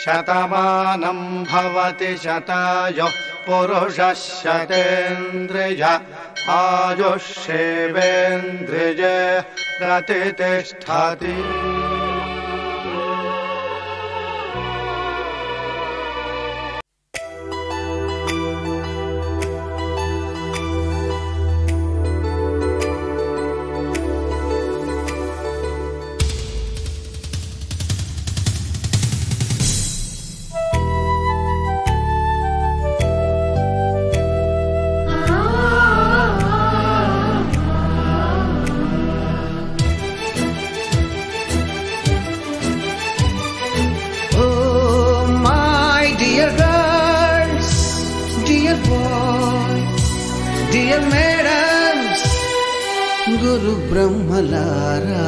శతమానం భవతి శతాయుః పురుషः శతేంద్రియ ఆయుష్యేవేంద్రియే ప్రతిష్ఠతి. గురు బ్రహ్మలారా,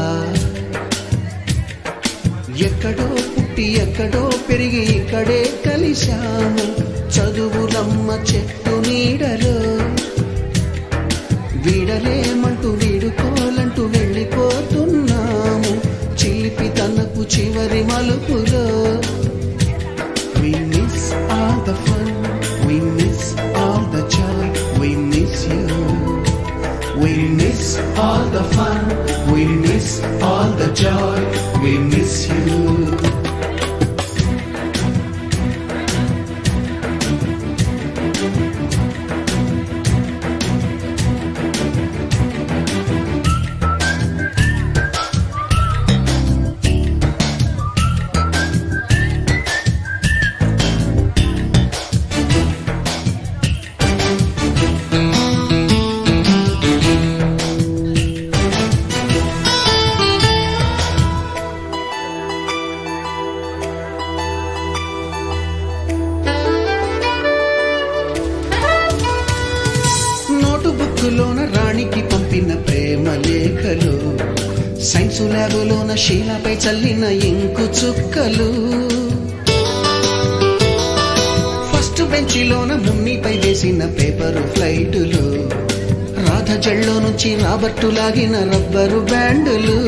ఎక్కడో పుట్టి ఎక్కడో పెరిగి ఇక్కడే కలిశాము. చదువులమ్మ చెట్టు నీడలో వీడలేమంటూ వీడుకోలంటూ వెళ్ళిపోతున్నాము. చిలిపి తనకు చివరి మలుపులో we miss all the fun, we miss all the joy, we miss you. We miss all the fun, we miss all the joy, we miss you. నోటుబుక్కులోన రాణికి పంపిన ప్రేమ లేఖలు, సైన్సు ల్యాబులోన శీలపై చల్లిన ఇంకు చుక్కలు, ఫస్ట్ బెంచిలోన మున్నిపై వేసిన పేపరు ఫ్లైటులు, రాధ జల్లో నుంచి రాబర్టు లాగిన rubber బ్యాండులు,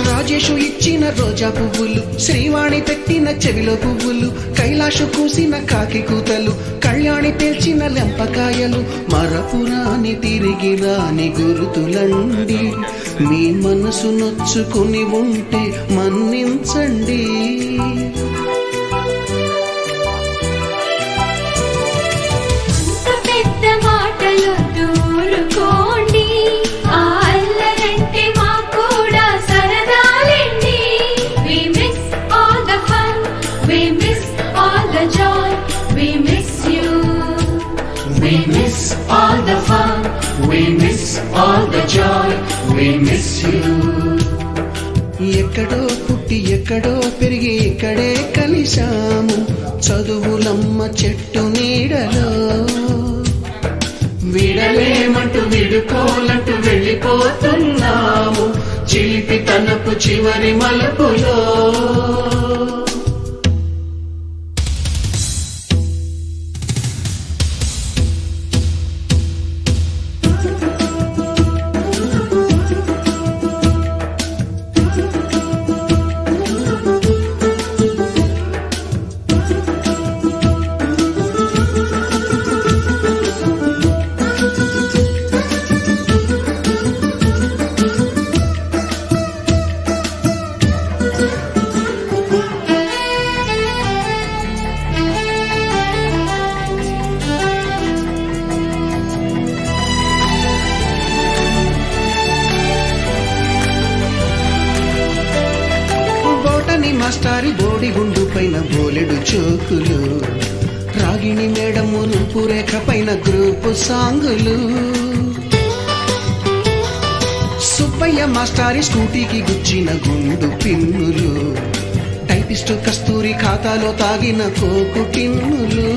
Rajesh ఇచ్చిన రోజా పువ్వులు, శ్రీవాణి పెట్టిన చెవిలో పువ్వులు, కైలాషు కూసిన కాకి కూతలు, కళ్యాణి పేల్చిన లెంపకాయలు, మరపురాని తిరిగి రాని గురుతులండి. మీ మనసు నొచ్చుకుని ఉంటే మన్నించండి. We miss all the fun, we miss all the joy, we miss you. ఎక్కడో పుట్టి ఎక్కడో పెరిగి ఇక్కడే కలిశాము. చదువులమ్మ చెట్టు నీడలో వీడలేమంటూ వీడుకోలంటూ వెళ్ళిపోతున్నాము. చిలిపి తనపు చివరి మలుపులో మాస్టారి బోడి గుండు పైన బోలెడు చోకులు, రాగిణి మేడము రూపురేఖ పైన గ్రూపు సాంగులు, సుబ్బయ్య మాస్టారి స్కూటీకి గుచ్చిన గుండు పిన్నులు, టైపిస్టు కస్తూరి ఖాతాలో తాగిన కోకు టిన్నులు,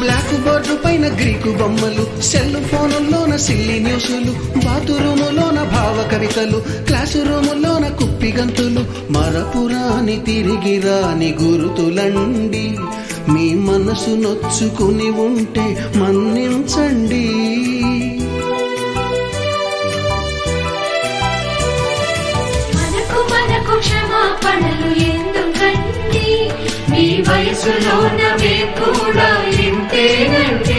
బ్లాక్ బోర్డు పైన గ్రీకు బొమ్మలు, సెల్ ఫోనుల్లోన సిల్లి న్యూసులు, బాతురూములోన భావ కవితలు, క్లాసు రూములోన కుప్పి గంతులు, మరపురాని తిరిగి రాని గురుతులండి. మీ మనసు నొచ్చుకుని ఉంటే మన్నించండి. మనసులోనవే కూడా ఇంతేనంటే.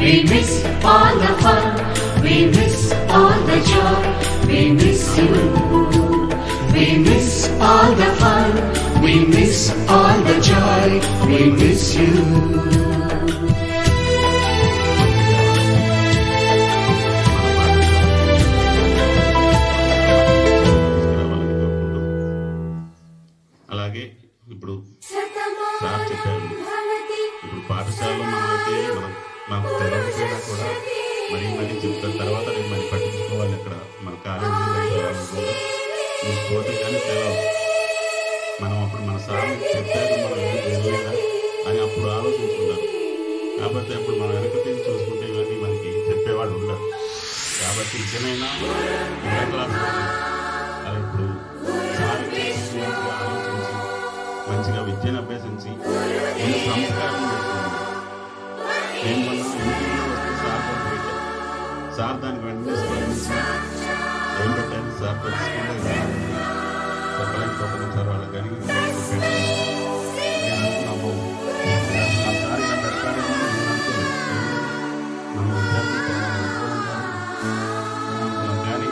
We miss all the fun, we miss all the joy, we miss you. We miss all the fun, we miss all the joy, we miss you. అలాగే ఇప్పుడు సార్ చెప్పారు, ఇప్పుడు పాఠశాలలో మనమైతే మనకు తెలియకపోయినా కూడా మరీ చెప్తారు. తర్వాత నేను మరి పట్టించుకోవాలి. అక్కడ మన కాలేజీ పోతే కానీ తెలవు. మనం అప్పుడు మన సార్ చెప్పారు మనం ఎందుకు వెళ్ళలేదా అని అప్పుడు ఆలోచించుకుంటారు. కాబట్టి అప్పుడు మనం వెనక తీసి చూసుకుంటే ఇవన్నీ మనకి చెప్పేవాళ్ళు ఉండరు. కాబట్టి ఇకనైనా మిడిల్ క్లాస్ అలా ఇప్పుడు సార్ ఆలోచించి మంచిగా విద్యను అభ్యసించి నేను సంస్కారం చేసుకున్నాను. నేను మొన్న ఇంటిలో వస్తే సార్ పెట్టాను. సార్ దానికి వెంటనే స్పందించి ఏం పెట్టాను సార్ తెలుసుకుంటే చెప్పలేకపోతున్నాను సార్ వాళ్ళకి కానీ నేను అనుకున్నాము సార్ ఇలా పెడతారేమో నేను అనుకోలేదు. మనం విద్యార్థులు అనుకున్నాం. కానీ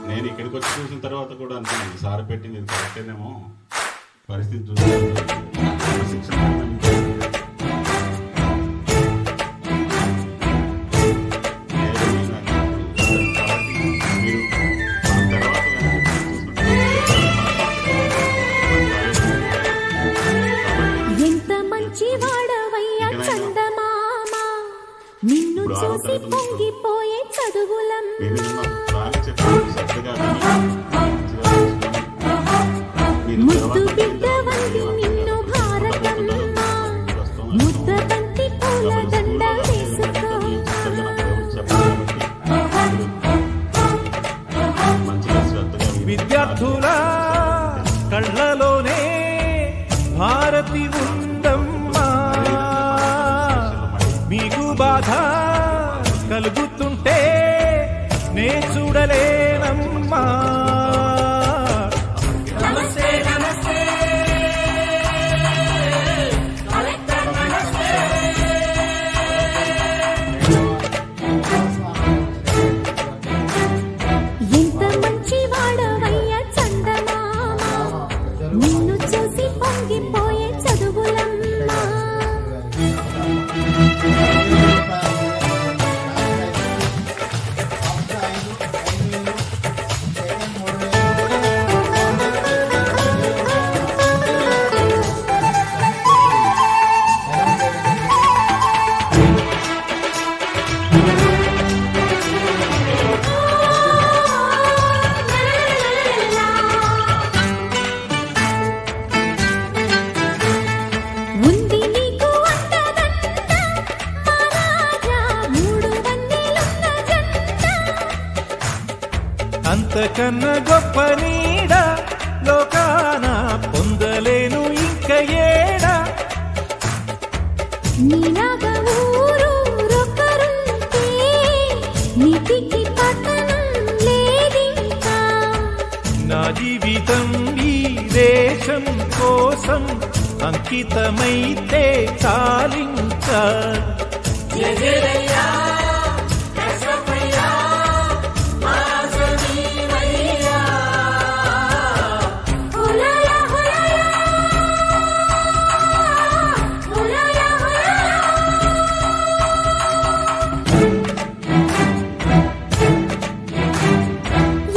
నేను ఇక్కడికి వచ్చి చూసిన తర్వాత కూడా అనుకున్నాను సార్ పెట్టింది ఇది కరెక్టేనేమో. పరిస్థితి చూసి శిక్షణ ఎంత మంచి వాడవయ్యా చందమామ, నిన్ను చూసి పొంగిపోయే చదువులమ్మ. ముద్దు బిడ్డవంటి నిన్ను భారతమ్మ, ముద్ద బంతి పూల దండ వేసుకో. విద్యార్థుల కళ్ళలోనే భారతి ఉందమ్మా, మీకు బాధ కలుగుతుంటే నే చూడలేనమ్మా. ఎంత మంచి వాడవయ్యా చందమామ, నిన్ను చూసి పొంగిపోయే చదువులమ్మ. ఉంది నీకు అంతదంత మహారాజా, మూడు వన్నెలున్న జంట. అంతకన్నా గొప్ప నీడ లోకాన పొందలేను ఇంక ఏడా. నీలాగా ఊరూరొకరుంటే నీతికి పతనం లేదింకా. నా జీవితం ఈ దేశం కోసం అంకితమైతే చాలింకా. హులాలా హులాలా, హులాలా హులాలా.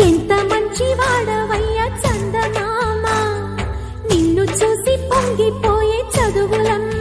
ఎంత మంచి వాడవయ్యా చందమామ, నిన్ను చూసి పొంగిపోయే చదువులమ్మ.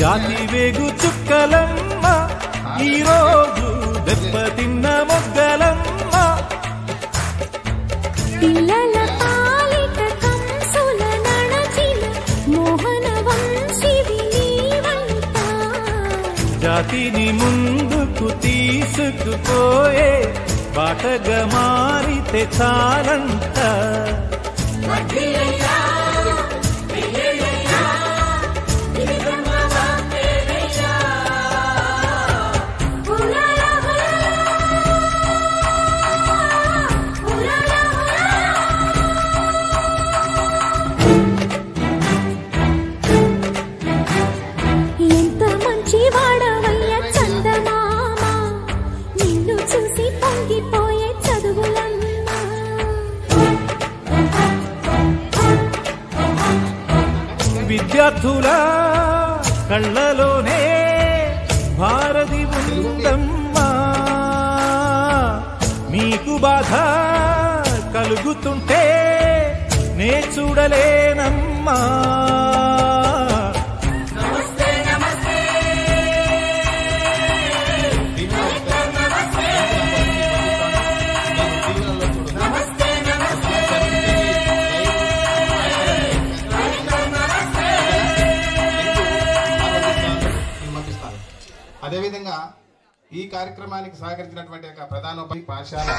జాతి వేగు చుక్కలమ్మ ఈరోజు దెబ్బతిన్న మొగ్గలమ్మ పిల్లల పాలిట కంసుల నడచిన మోహన వంశివి నీవంట జాతిని ముందుకు తీసుకుపోయే బాటగా మారితే చాలంట ఎంత మంచి వాడవయ్య చందమామ నిన్ను చూసి పొంగిపోయే చదువులన్నా విద్యార్థుల కళ్ళలోనే భారతి ఉందమ్మా మీకు బాధ కలుగుతుంటే నే చూడలేనమ్మా అదేవిధంగా ఈ కార్యక్రమానికి సహకరించినటువంటి ప్రధానోపాధ్యాయ పాఠశాల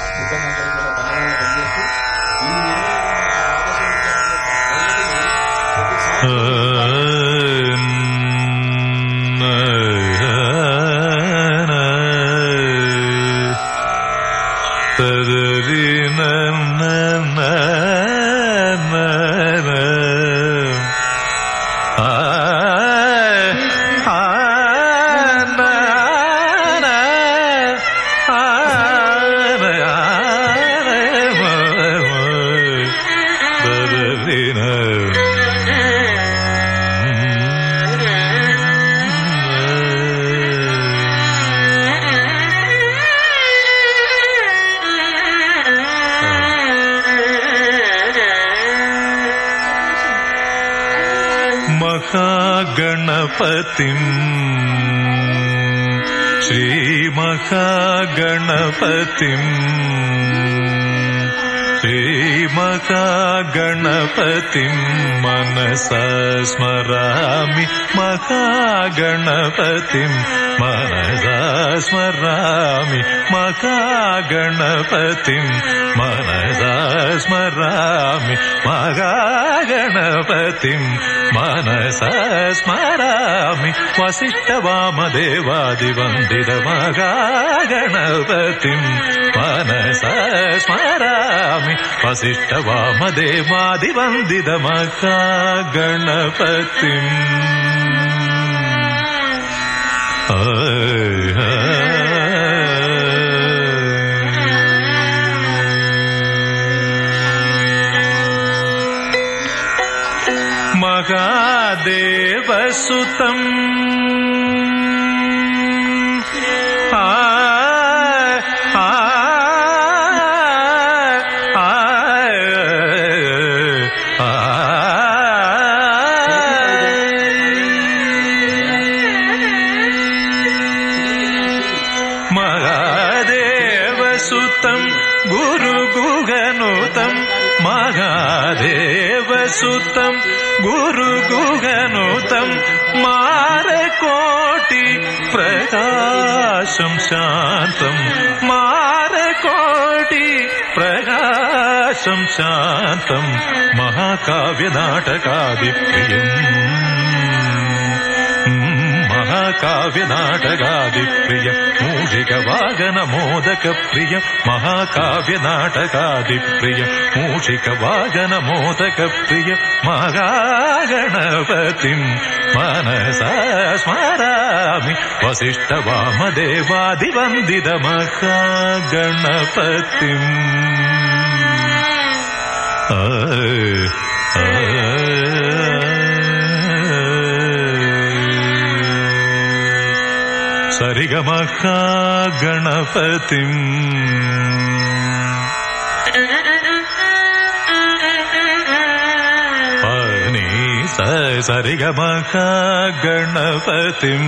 महागणपतिं श्रीमहागणपतिं श्रीमहागणपतिं मनसा स्मरामि महागणपतिं मनसा स्मरामि महागणपतिं मनसा स्मरामि महागणपतिं मनसा स्मरामि वसिष्ठवामदेवादिवन्दित महागणपतिं मनसा स्मरामि वसिष्ठवामदेवादिवन्दित महागणपतिम् महादेवसुतं महादेवसुतं गुरुगुहनुतं महादेवसुतं गुरुगुहनुतं मारकोटि प्रकाशं शान्तं मारकोटि प्रकाशं शान्तं महाकाव्यनाटकादिप्रियम् महाकाव्यनाटकादिप्रिय मूषिकवागनमोदकप्रिय महाकाव्यनाटकादिप्रिय मूषिकवागनमोदकप्रिय महागणपतिं मनसा स्मरामि वसिष्ठवामदेवादिवन्दित महागणपतिम् सरिगमहागणपतिम् पनी సరిగమ గణపతిం